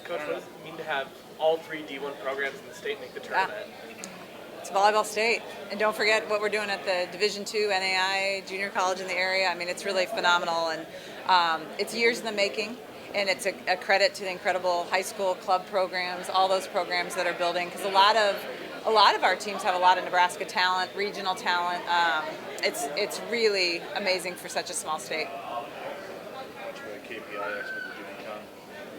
Coach, what does it mean to have all three D1 programs in the state make the tournament? It's volleyball state. And don't forget what we're doing at the Division II NAI junior college in the area. I mean, it's really phenomenal. And it's years in the making. And it's a credit to the incredible high school club programs, all those programs that are building. Because a lot of our teams have a lot of Nebraska talent, regional talent. It's really amazing for such a small state. KPI expert did you become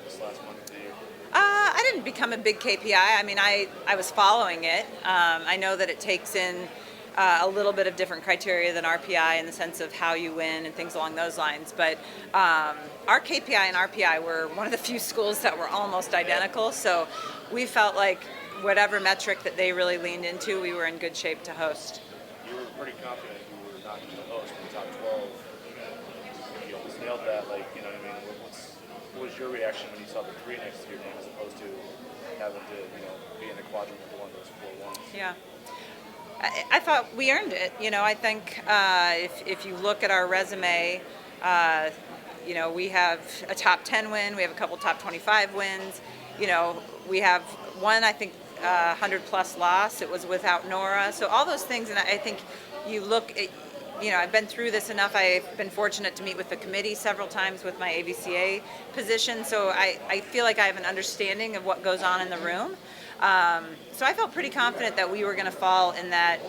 this last month of the year? I didn't become a big KPI. I mean, I was following it. I know that it takes in a little bit of different criteria than RPI in the sense of how you win and things along those lines. But our KPI and RPI were one of the few schools that were almost identical. So we felt like whatever metric that they really leaned into, we were in good shape to host. You were pretty confident you were not going to host in the top 12. You almost nailed that. Like, you know what I mean? What was your reaction when you saw the 3 next to your name as opposed to having to, be in a quadrant with one of those 4 ones? Yeah. I thought we earned it. I think if you look at our resume, we have a top 10 win. We have a couple top 25 wins. We have one, I think, 100-plus loss. It was without Nora. So all those things, and I think you look at, I've been through this enough. I've been fortunate to meet with the committee several times with my AVCA position. So I feel like I have an understanding of what goes on in the room. So I felt pretty confident that we were going to fall in that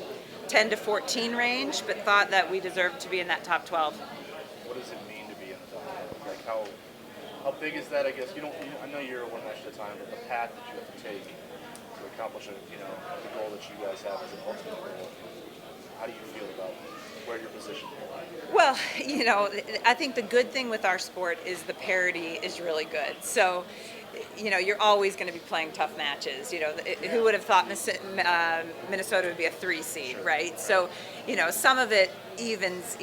10 to 14 range, but thought that we deserved to be in that top 12. What does it mean to be in the top 12? Like how big is that? I guess I know you're one match at a time, but the path that you have to take to accomplish the goal that you guys have as an ultimate goal. How do you feel about where you're positioned? Well, I think the good thing with our sport is the parity is really good. So, you're always going to be playing tough matches. Who would have thought Minnesota would be a 3 seed, sure, right? So, some of it evens,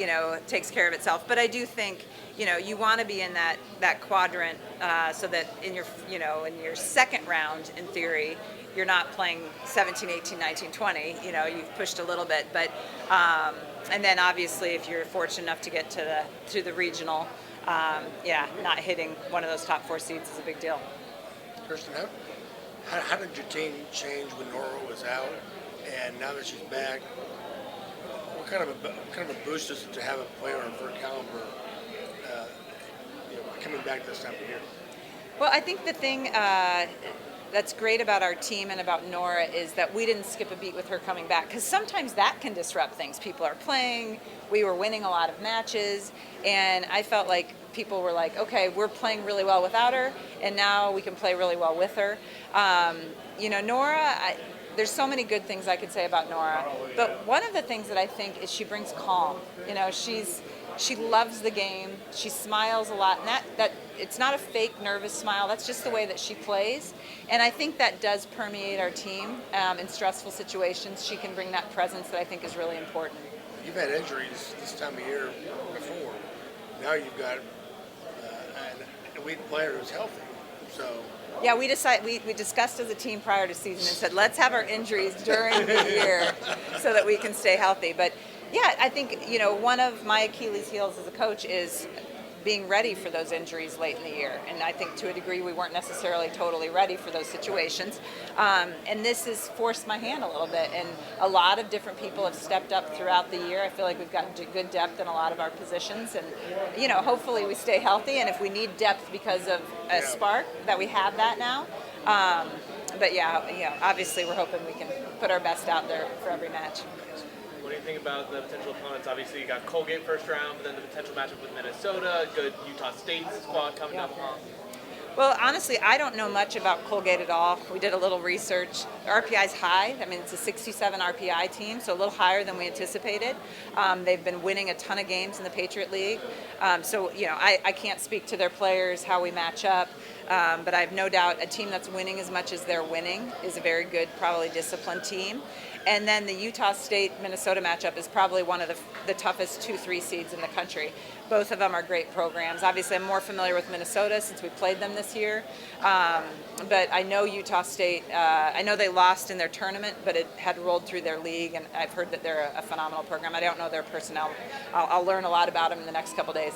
takes care of itself. But I do think, you want to be in that quadrant so that in your second round, in theory, you're not playing 17, 18, 19, 20. You've pushed a little bit, but and then obviously if you're fortunate enough to get to the regional, not hitting one of those top 4 seeds is a big deal. Kirsten, how did your team change when Nora was out, and now that she's back? What kind of a boost is it to have a player of her caliber coming back this time of year? Well, I think the thing that's great about our team and about Nora is that we didn't skip a beat with her coming back, because sometimes that can disrupt things. People are playing, we were winning a lot of matches, and I felt like people were like, okay, we're playing really well without her, and now we can play really well with her. Nora, there's so many good things I could say about Nora, but one of the things that I think is she brings calm. She loves the game. She smiles a lot, and that it's not a fake nervous smile. That's just the way that she plays, and I think that does permeate our team in stressful situations. She can bring that presence that I think is really important. You've had injuries this time of year before. Now you've got a weak player who's healthy. So. Yeah, we discussed as a team prior to season and said, let's have our injuries during the year so that we can stay healthy. But yeah, I think, one of my Achilles heels as a coach is being ready for those injuries late in the year. And I think to a degree we weren't necessarily totally ready for those situations. And this has forced my hand a little bit. And a lot of different people have stepped up throughout the year. I feel like we've got good depth in a lot of our positions. And, hopefully we stay healthy. And if we need depth because of a spark, that we have that now. But obviously we're hoping we can put our best out there for every match. What do you think about the potential opponents? Obviously, you got Colgate first round, but then the potential matchup with Minnesota, good Utah State squad coming up. Well, honestly, I don't know much about Colgate at all. We did a little research. RPI's high. I mean, it's a 67 RPI team, so a little higher than we anticipated. They've been winning a ton of games in the Patriot League. I can't speak to their players, how we match up. But I have no doubt a team that's winning as much as they're winning is a very good, probably disciplined team. And then the Utah State-Minnesota matchup is probably one of the toughest 2-3 seeds in the country. Both of them are great programs. Obviously, I'm more familiar with Minnesota since we played them this year. But I know Utah State, I know they lost in their tournament, but it had rolled through their league, and I've heard that they're a phenomenal program. I don't know their personnel. I'll learn a lot about them in the next couple days.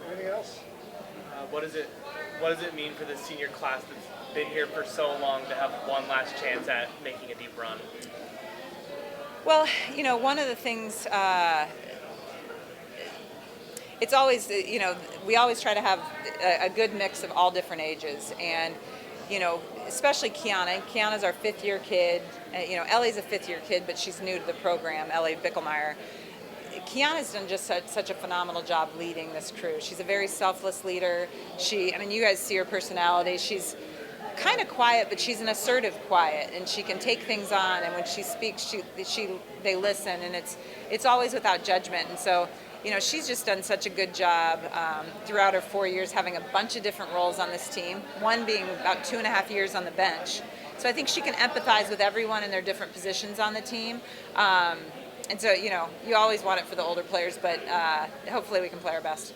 Anything else? What does it mean for the senior class that's been here for so long to have one last chance at making a deep run? Well, one of the things, it's always, we always try to have a good mix of all different ages. And, especially Kiana. Kiana's our fifth-year kid. Ellie's a fifth-year kid, but she's new to the program, Ellie Bickelmeyer. Kiana's done just such a phenomenal job leading this crew. She's a very selfless leader. You guys see her personality. She's kind of quiet, but she's an assertive quiet, and she can take things on. And when she speaks, they listen, and it's always without judgment. And so, she's just done such a good job throughout her 4 years, having a bunch of different roles on this team. One being about 2.5 years on the bench. So I think she can empathize with everyone in their different positions on the team. And so, you always want it for the older players, but hopefully we can play our best.